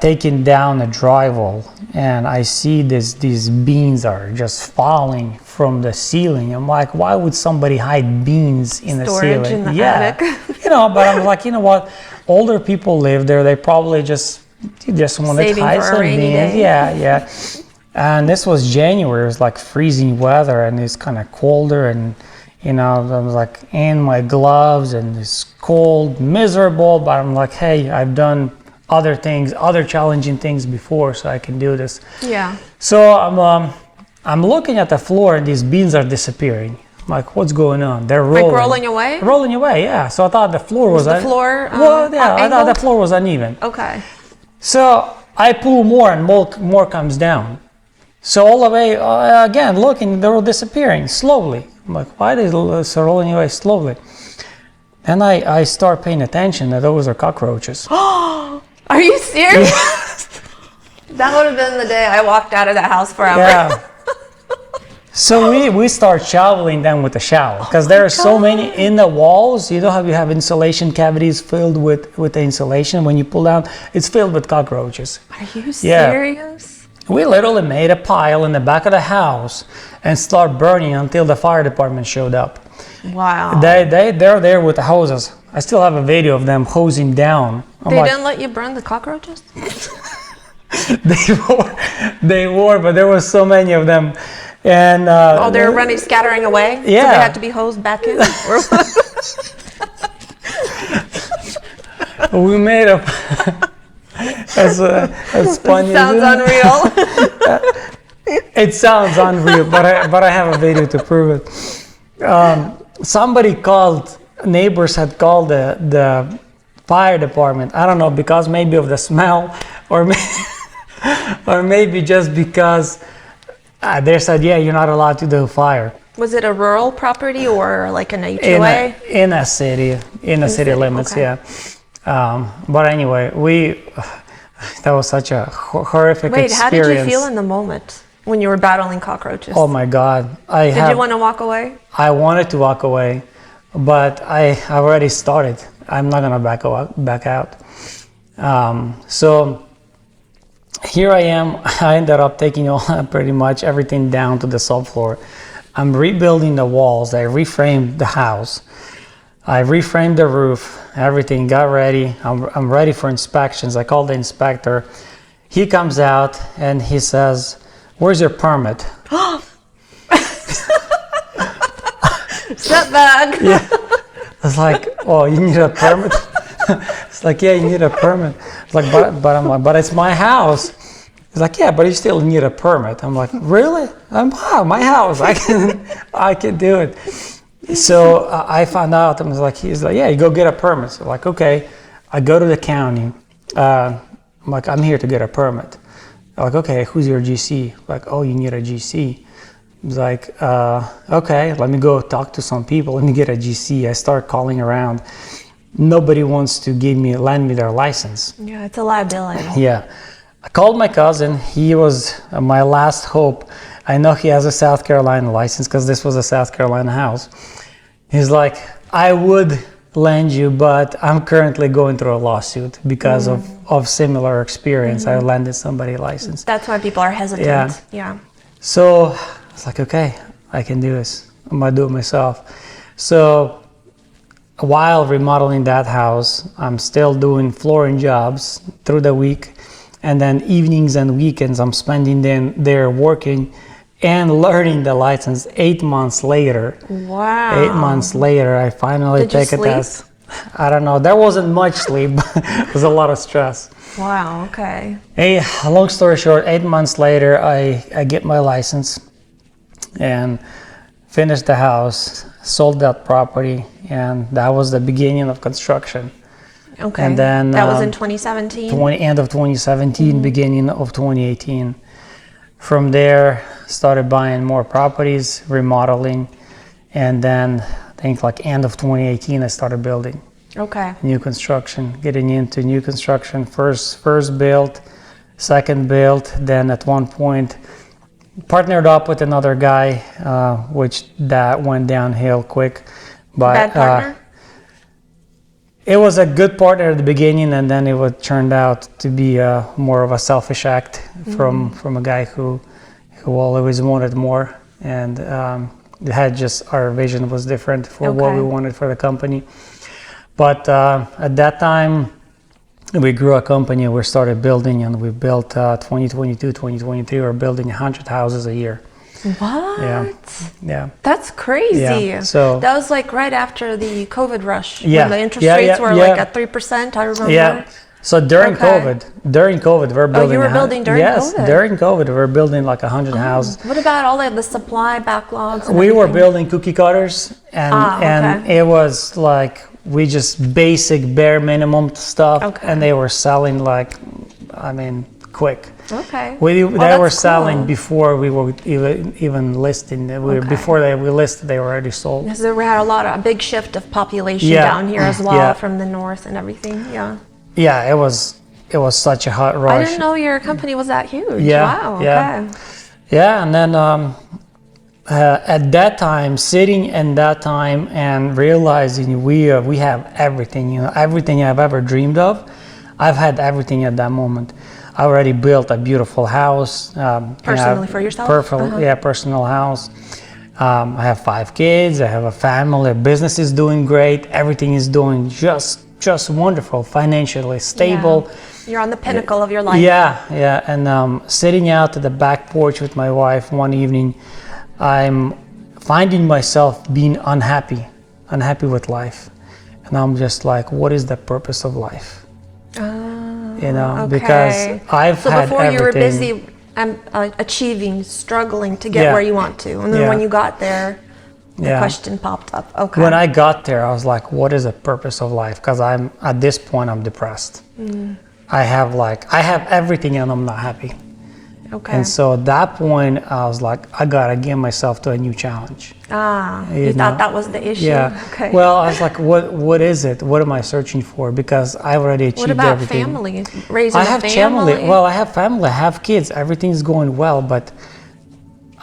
S2: taking down a drywall, and I see these beams are just falling from the ceiling. I'm like, why would somebody hide beams in the ceiling?
S1: Storage in the attic.
S2: You know, but I'm like, you know what? Older people live there. They probably just want to hide some beams. Yeah. And this was January. It was like freezing weather, and it's kind of colder, and you know, I was like in my gloves, and it's cold, miserable. But I'm like, hey, I've done other things, other challenging things before, so I can do this. Yeah. So I'm looking at the floor, and these beans are disappearing. I'm like, what's going on? They're rolling.
S1: Like rolling away?
S2: Rolling away, yeah. So I thought the floor was
S1: the floor
S2: well, yeah, I thought the floor was uneven.
S1: Okay.
S2: So I pull more, and more comes down. So all the way, again, looking, they're all disappearing slowly. I'm like, why are they rolling away slowly? And I start paying attention that those are cockroaches.
S1: Are you serious? That would have been the day I walked out of that house forever.
S2: Yeah. So we start shoveling them with a shovel because there are so many in the walls. You know how you have insulation cavities filled with the insulation. When you pull down, it's filled with cockroaches.
S1: Are you serious?
S2: We literally made a pile in the back of the house and start burning until the fire department showed up.
S1: Wow.
S2: They're there with the hoses. I still have a video of them hosing down.
S1: They didn't let you burn the cockroaches?
S2: They were, but there were so many of them. And
S1: Oh, they're running, scattering away? So
S2: Yeah.
S1: they had to be hosed back in?
S2: we made a as funny
S1: Sounds
S2: as it,
S1: unreal.
S2: it sounds unreal, but I have a video to prove it. Somebody called, neighbors had called the fire department. I don't know, because maybe of the smell, or or maybe just because they said, yeah, you're not allowed to do fire.
S1: Was it a rural property or like an HOA?
S2: In a city limits,
S1: okay.
S2: yeah. But anyway, that was such a horrific
S1: Wait,
S2: experience.
S1: how did you feel in the moment when you were battling cockroaches?
S2: Oh my God!
S1: Did you want to walk away?
S2: I wanted to walk away, but I already started. I'm not gonna back out. So here I am. I ended up taking pretty much everything down to the subfloor. I'm rebuilding the walls. I reframed the house. I reframed the roof. Everything got ready. I'm ready for inspections. I called the inspector. He comes out and he says, "Where's your permit?"
S1: Setback.
S2: Yeah. I was like, "Oh, you need a permit?" It's like, "Yeah, you need a permit." It's like, but I'm like, "But it's my house." He's like, "Yeah, but you still need a permit." I'm like, "Really? Wow, my house. I can do it." So I found out. He's like, "Yeah, you go get a permit." So like, okay, I go to the county. I'm like, "I'm here to get a permit." I'm like, "Okay, who's your GC?" Like, "Oh, you need a GC." He's like, "Okay, let me go talk to some people. Let me get a GC." I start calling around. Nobody wants to lend me their license.
S1: Yeah, it's a liability.
S2: Yeah. I called my cousin. He was my last hope. I know he has a South Carolina license because this was a South Carolina house. He's like, "I would lend you, but I'm currently going through a lawsuit because of similar experience. I lended somebody a license."
S1: That's why people are hesitant. Yeah.
S2: So I was like, okay, I can do this. I'm gonna do it myself. So while remodeling that house, I'm still doing flooring jobs through the week. And then evenings and weekends, I'm spending there working and learning the license. 8 months later.
S1: Wow.
S2: 8 months later, I finally
S1: Did you
S2: take a
S1: sleep?
S2: test. I don't know. There wasn't much sleep. It was a lot of stress.
S1: Wow. Okay.
S2: Hey, long story short, 8 months later, I get my license and finished the house, sold that property, and that was the beginning of construction.
S1: Okay.
S2: And then
S1: that was in 2017.
S2: End of 2017, beginning of 2018. From there, started buying more properties, remodeling, and then I think like end of 2018, I started building
S1: Okay.
S2: new construction, getting into new construction. First build, second build, then at one point partnered up with another guy, which that went downhill quick. But
S1: Bad partner?
S2: it was a good partner at the beginning, and then it turned out to be more of a selfish act from a guy who always wanted more, and our vision was different for what we wanted for the company. But at that time, we grew a company. We started building, and we built 2022, 2023. We're building 100 houses a year.
S1: What?
S2: Yeah.
S1: That's crazy.
S2: Yeah, so
S1: that was like right after the COVID rush.
S2: Yeah.
S1: When the interest
S2: Yeah,
S1: rates
S2: yeah,
S1: were
S2: yeah.
S1: like at 3%, I remember.
S2: Yeah. So during
S1: Okay.
S2: COVID, we're building.
S1: you were building during
S2: yes,
S1: COVID?
S2: during COVID, we're building like 100 houses.
S1: What about all of the supply backlogs? And
S2: We were
S1: everything?
S2: building cookie cutters, and
S1: okay.
S2: it was like we just basic bare minimum stuff,
S1: Okay.
S2: and they were selling like, quick.
S1: Okay.
S2: They
S1: that's
S2: were selling
S1: cool.
S2: before we were even listing. Before we listed, they were already sold.
S1: Because we had a big shift of population
S2: Yeah.
S1: down here as well
S2: Yeah.
S1: from the north and everything. Yeah.
S2: Yeah, it was such a hot rush.
S1: I didn't know your company was that huge.
S2: Yeah,
S1: Wow.
S2: yeah.
S1: Okay.
S2: Yeah, and then at that time, sitting in that time and realizing we have everything, everything I've ever dreamed of, I've had everything at that moment. I already built a beautiful house.
S1: Personally for yourself?
S2: Yeah, personal house. I have 5 kids. I have a family. Business is doing great. Everything is doing just wonderful, financially stable.
S1: Yeah. You're on the pinnacle of your life.
S2: Yeah. And sitting out at the back porch with my wife one evening, I'm finding myself being unhappy with life. And I'm just like, what is the purpose of life? You know,
S1: okay.
S2: because I've
S1: so
S2: had
S1: before
S2: everything.
S1: you were busy achieving, struggling to get
S2: Yeah.
S1: where you want to. And then
S2: Yeah.
S1: when you got there, the
S2: Yeah.
S1: question popped up. Okay.
S2: When I got there, I was like, what is the purpose of life? Because at this point, I'm depressed. I have everything and I'm not happy.
S1: Okay.
S2: And so at that point, I was like, I gotta give myself to a new challenge.
S1: You thought that was the issue?
S2: Yeah.
S1: Okay.
S2: Well, I was like, what is it? What am I searching for? Because I've already achieved
S1: what about
S2: everything.
S1: family? Raising
S2: I have
S1: a family?
S2: family. Well, I have family. I have kids. Everything's going well, but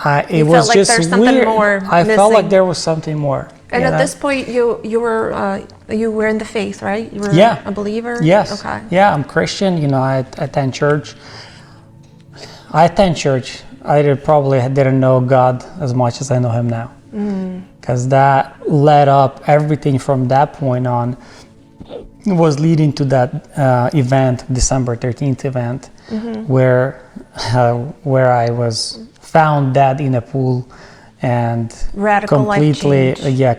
S2: it
S1: You
S2: was
S1: felt like
S2: just
S1: there's something
S2: weird.
S1: more
S2: I felt
S1: missing.
S2: like there was something more.
S1: And
S2: you
S1: at
S2: know?
S1: this point, you were in the faith, right? You were
S2: Yeah.
S1: a believer?
S2: Yes.
S1: Okay.
S2: Yeah, I'm Christian. You know, I attend church. I probably didn't know God as much as I know Him now. Because that led up, everything from that point on was leading to that event, December 13th event, where I was found dead in a pool and
S1: Radical life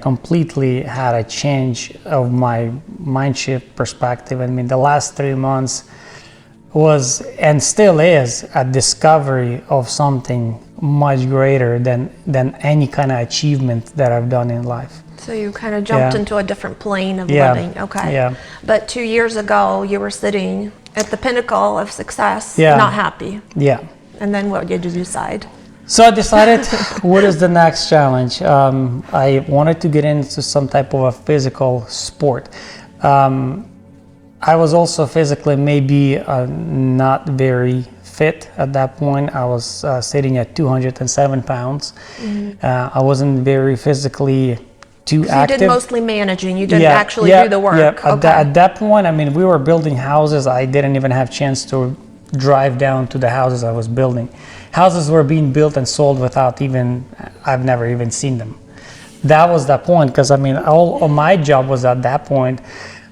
S2: completely had a change of my mindset perspective. I mean, the last 3 months was and still is a discovery of something much greater than any kind of achievement that I've done in life.
S1: So you kind of jumped
S2: Yeah.
S1: into a different plane of
S2: Yeah.
S1: living. Okay.
S2: Yeah.
S1: But 2 years ago, you were sitting at the pinnacle of success,
S2: Yeah.
S1: not happy.
S2: Yeah.
S1: And then what did you decide?
S2: So I decided, what is the next challenge? I wanted to get into some type of a physical sport. I was also physically maybe not very fit at that point. I was sitting at 207 pounds. I wasn't very physically too active.
S1: You did mostly managing. You didn't actually do the work.
S2: Yeah.
S1: Okay.
S2: At that point, I mean, we were building houses. I didn't even have chance to drive down to the houses I was building. Houses were being built and sold without I've never even seen them. That was the point, because I mean, all of my job was at that point,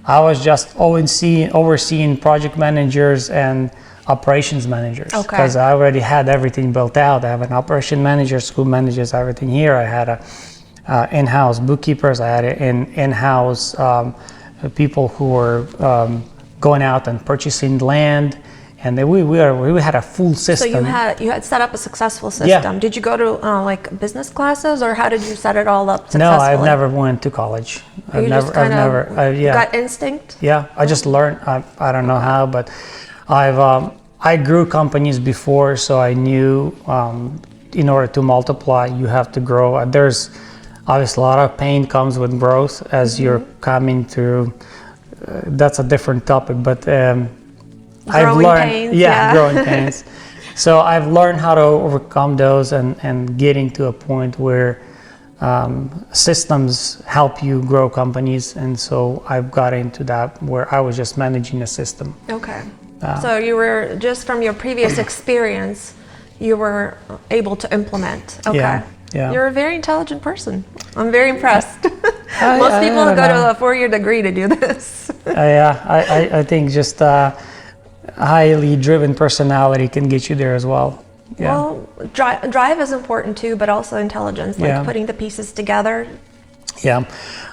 S2: I was just overseeing project managers and operations managers.
S1: Okay.
S2: Because I already had everything built out. I have an operation manager, school manages everything here. I had in-house bookkeepers. I had in-house people who were going out and purchasing land. And we had a full system.
S1: So you had set up a successful system.
S2: Yeah.
S1: Did you go to like business classes, or how did you set it all up
S2: No,
S1: successfully?
S2: I've never went to college.
S1: You just kind of
S2: Yeah.
S1: gut instinct?
S2: Yeah, I just learned. I don't know how, but I grew companies before, so I knew in order to multiply, you have to grow. There's obviously a lot of pain comes with growth as you're coming through. That's a different topic, but I've learned,
S1: pains,
S2: growing pains. So I've learned how to overcome those and getting to a point where systems help you grow companies. And so I've got into that where I was just managing a system.
S1: Okay. So you were, just from your previous experience, you were able to implement. Okay.
S2: Yeah.
S1: You're a very intelligent person. I'm very impressed.
S2: I
S1: Most people
S2: don't
S1: go
S2: know.
S1: to a 4-year degree to do this.
S2: I think just highly driven personality can get you there as well. Yeah.
S1: Well, drive is important too, but also intelligence, like putting the pieces together.
S2: Yeah,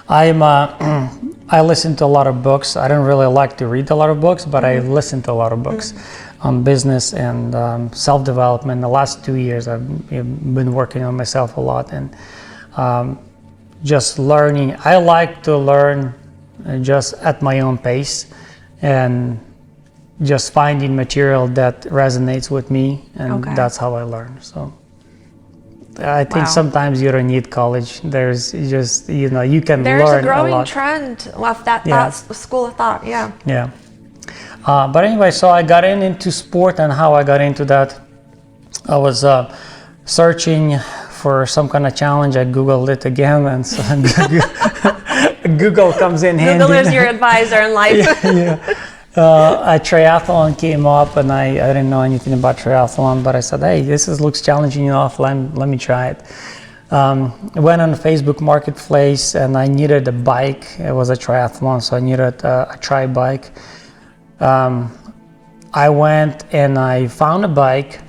S2: I listen to a lot of books. I don't really like to read a lot of books, but I listen to a lot of books on business and self-development. The last 2 years, I've been working on myself a lot and just learning. I like to learn just at my own pace and just finding material that resonates with me, and that's how I learn. So I think sometimes you don't need college. There's just, you can learn a lot.
S1: There's a growing trend of that school of thought,
S2: Yeah. But anyway, so I got into sport, and how I got into that, I was searching for some kind of challenge. I Googled it again, and so Google comes in handy.
S1: Google is your advisor in life.
S2: A triathlon came up, and I didn't know anything about triathlon, but I said, hey, looks challenging enough, let me try it. I went on Facebook Marketplace, and I needed a bike. It was a triathlon, so I needed a tri bike. I went and I found a bike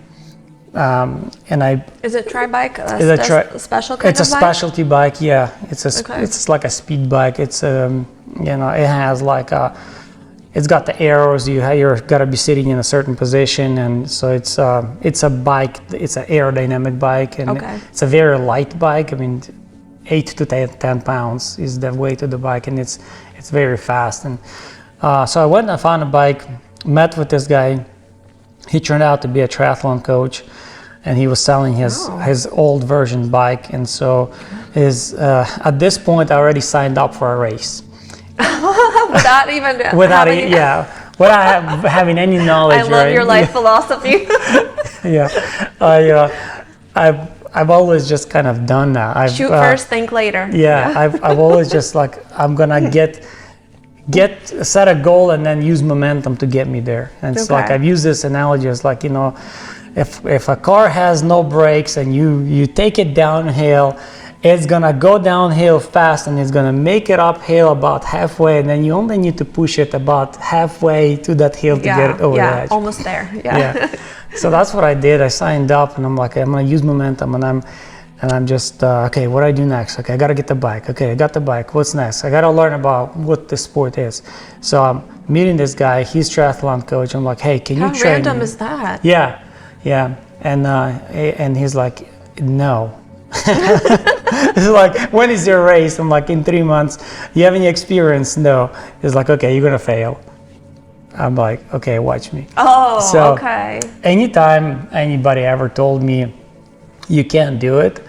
S2: And I
S1: Is it tri bike?
S2: It's
S1: A special kind
S2: it's a
S1: of bike?
S2: specialty bike, yeah.
S1: Okay.
S2: It's like a speed bike. It's it has like it's got the arrows. You're gotta be sitting in a certain position, and so it's a bike. It's an aerodynamic bike, and
S1: Okay.
S2: it's a very light bike. I mean, 8 to 10 pounds is the weight of the bike, and it's very fast. And so I went and found a bike, met with this guy. He turned out to be a triathlon coach, and he was selling his old version bike. And so at this point I already signed up for a race
S1: Without even
S2: without having any knowledge.
S1: I love your life philosophy.
S2: Yeah, I've always just kind of done that.
S1: Shoot first, think later.
S2: Yeah, I've always just like, I'm gonna set a goal and then use momentum to get me there. And it's like, I've used this analogy as like, if a car has no brakes and you take it downhill, it's gonna go downhill fast and it's gonna make it uphill about halfway, and then you only need to push it about halfway to that hill to get it over the edge.
S1: Almost there. Yeah.
S2: So that's what I did. I signed up, and I'm like, I'm gonna use momentum, and I'm just okay, what do I do next? Okay, I gotta get the bike. Okay, I got the bike. What's next? I gotta learn about what the sport is. So I'm meeting this guy. He's triathlon coach. I'm like, hey, can you train me?
S1: How random is that?
S2: Yeah. And he's like, no. He's like, when is your race? I'm like, in 3 months. You have any experience? No. He's like, okay, you're gonna fail. I'm like, okay, watch me.
S1: Oh,
S2: so,
S1: okay.
S2: Anytime anybody ever told me you can't do it,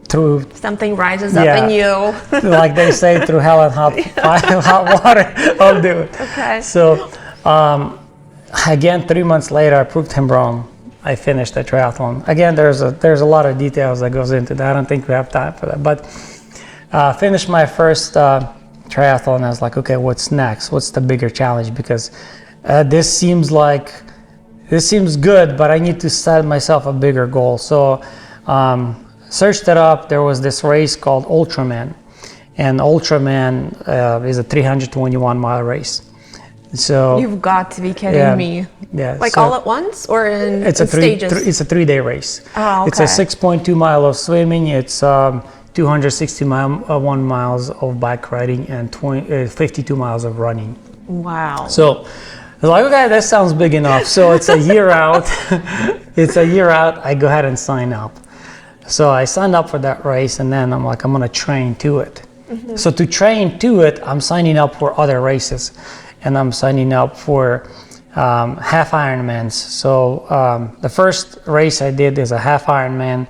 S2: through
S1: something rises up in you.
S2: Like they say, through hell and hot water, I'll do it.
S1: Okay.
S2: So again, 3 months later, I proved him wrong. I finished the triathlon. Again, there's a lot of details that goes into that. I don't think we have time for that, but finished my first triathlon. I was like, okay, what's next? What's the bigger challenge? Because this seems good, but I need to set myself a bigger goal. So searched it up. There was this race called Ultraman, and Ultraman is a 321 mile race. So
S1: you've got to be kidding me.
S2: Yeah.
S1: Like, so all at once or in stages?
S2: It's a 3-day race.
S1: Oh, okay.
S2: It's a 6.2 mile of swimming. It's 261 miles of bike riding and 52 miles of running.
S1: Wow.
S2: So I was like, okay, that sounds big enough. So it's a year out. I go ahead and sign up. So I signed up for that race, and then I'm like, I'm gonna train to it. Mm-hmm. So to train to it, I'm signing up for other races, and I'm signing up for half Ironmans. So the first race I did is a half Ironman.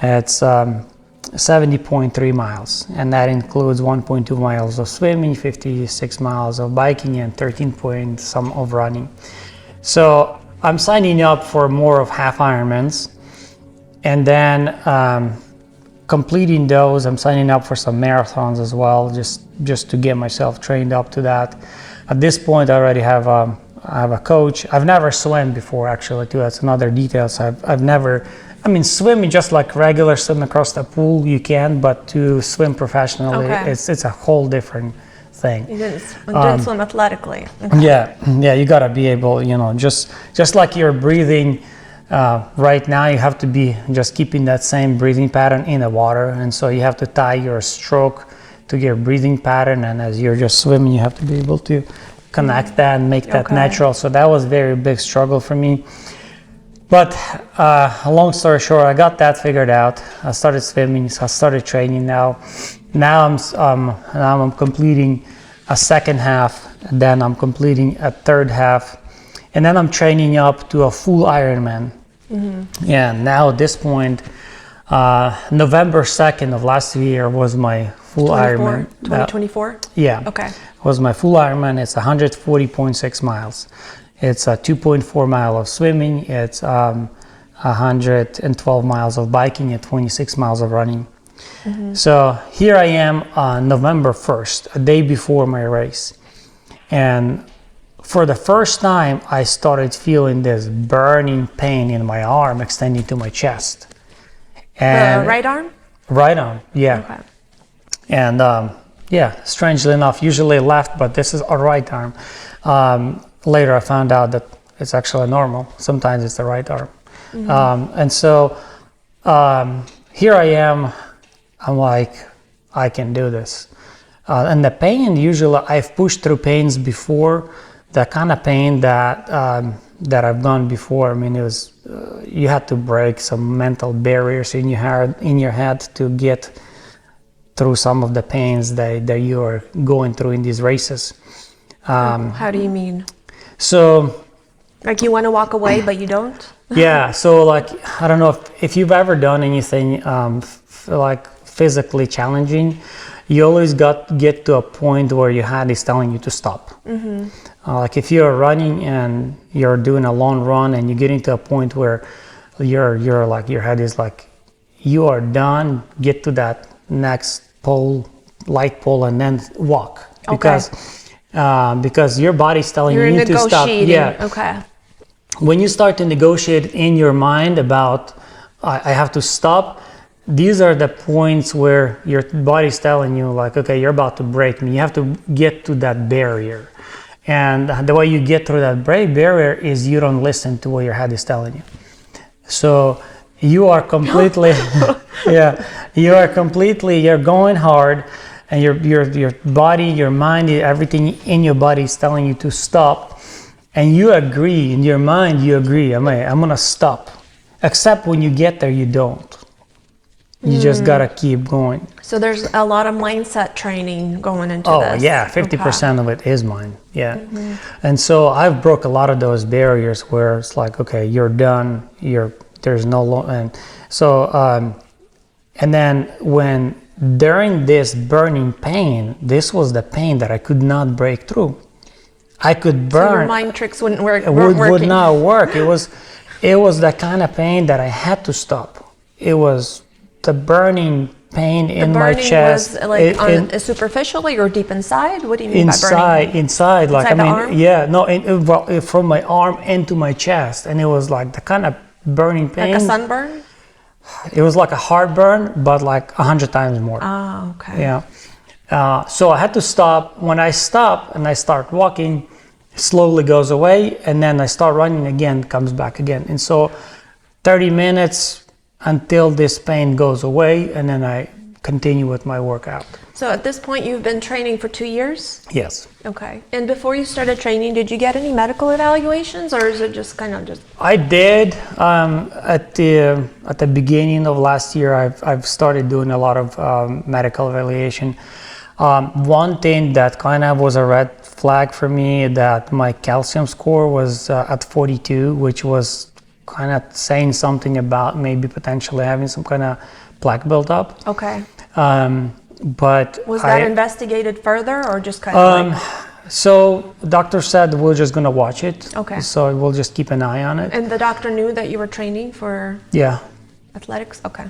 S2: It's 70.3 miles, and that includes 1.2 miles of swimming, 56 miles of biking, and 13 point some of running. So I'm signing up for more of half Ironmans, and then completing those, I'm signing up for some marathons as well, just to get myself trained up to that. At this point, I already have I have a coach. I've never swam before, actually, too. That's another detail. So I've never, swimming just like regular swim across the pool, you can, but to swim professionally, it's a whole different thing.
S1: You didn't swim athletically. Okay.
S2: Yeah, you gotta be able, just like you're breathing right now, you have to be just keeping that same breathing pattern in the water, and so you have to tie your stroke to your breathing pattern, and as you're just swimming, you have to be able to connect that and make that natural. So that was a very big struggle for me. But long story short, I got that figured out. I started swimming, so I started training now. Now I'm completing a second half, and then I'm completing a third half, and then I'm training up to a full Ironman. Mm-hmm. Yeah, now at this point, November 2nd of last year was my full Ironman.
S1: 2024?
S2: Yeah.
S1: Okay.
S2: Was my full Ironman. It's 140.6 miles. It's a 2.4 mile of swimming. It's 112 miles of biking and 26 miles of running. Mm-hmm. So here I am on November 1st, a day before my race. And for the first time, I started feeling this burning pain in my arm extending to my chest.
S1: And the right arm?
S2: Right arm, yeah.
S1: Okay.
S2: And strangely enough, usually left, but this is a right arm. Later I found out that it's actually normal. Sometimes it's the right arm. And so here I am. I'm like, I can do this. And the pain, usually I've pushed through pains before. The kind of pain that I've gone before. I mean, it was you had to break some mental barriers in your head to get through some of the pains that you are going through in these races.
S1: How do you mean?
S2: So,
S1: like you want to walk away, but you don't?
S2: yeah. So, like, I don't know if you've ever done anything like physically challenging. You always get to a point where your head is telling you to stop. Like if you're running and you're doing a long run and you're getting to a point where you're like your head is like, you are done. Get to that next light pole, and then walk because your body's telling you to stop. Yeah.
S1: Okay.
S2: When you start to negotiate in your mind about I have to stop. These are the points where your body's telling you like, okay, you're about to break me. You have to get to that barrier. And the way you get through that barrier is you don't listen to what your head is telling you. So you are completely, you're going hard, and your body, your mind, everything in your body is telling you to stop. And you agree, in your mind, you agree, I'm gonna stop. Except when you get there, you don't. You just gotta keep going.
S1: So there's a lot of mindset training going into this.
S2: Oh yeah, 50% of it is mine. Yeah. And so I've broke a lot of those barriers where it's like, okay, you're done. There's no and so and then when during this burning pain, this was the pain that I could not break through. I could burn.
S1: So your mind tricks wouldn't work.
S2: It would not work. It was the kind of pain that I had to stop. It was the burning pain in my chest.
S1: The burning was like superficially or deep inside? What do you mean by burning?
S2: Inside, like
S1: inside the arm?
S2: Yeah, no, from my arm into my chest, and it was like the kind of burning pain.
S1: Like a sunburn?
S2: It was like a heartburn, but like 100 times more.
S1: Oh, okay.
S2: Yeah. So I had to stop. When I stop and I start walking, it slowly goes away, and then I start running again, comes back again. And so 30 minutes until this pain goes away, and then I continue with my workout.
S1: So at this point, you've been training for 2 years?
S2: Yes.
S1: Okay. And before you started training, did you get any medical evaluations, or is it just kind of just?
S2: I did. At the beginning of last year, I've started doing a lot of medical evaluation. One thing that kind of was a red flag for me, that my calcium score was at 42, which was kind of saying something about maybe potentially having some kind of plaque buildup.
S1: Okay.
S2: But
S1: was that investigated further, or just kind of
S2: so doctor said we're just going to watch it.
S1: Okay.
S2: So we'll just keep an eye on it.
S1: And the doctor knew that you were training for athletics? Okay.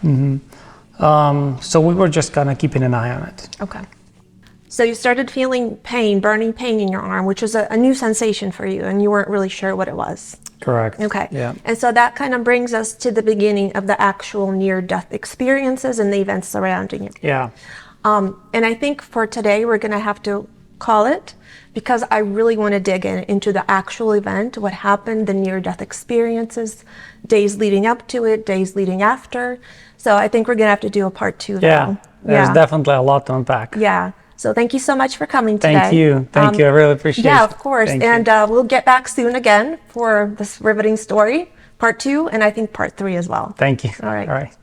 S2: So we were just kind of keeping an eye on it.
S1: Okay. So you started feeling pain, burning pain in your arm, which was a new sensation for you, and you weren't really sure what it was.
S2: Correct.
S1: Okay.
S2: Yeah.
S1: And so that kind of brings us to the beginning of the actual near-death experiences and the events surrounding it.
S2: Yeah.
S1: And I think for today, we're going to have to call it, because I really want to dig into the actual event, what happened, the near-death experiences, days leading up to it, days leading after. So I think we're going to have to do a part 2 now.
S2: Yeah. There's definitely a lot to unpack.
S1: Yeah. So thank you so much for coming today.
S2: Thank you. Thank you. I really appreciate it.
S1: Yeah, of course. And we'll get back soon again for this riveting story, part 2, and I think part 3 as well.
S2: Thank you.
S1: All right.
S2: All right.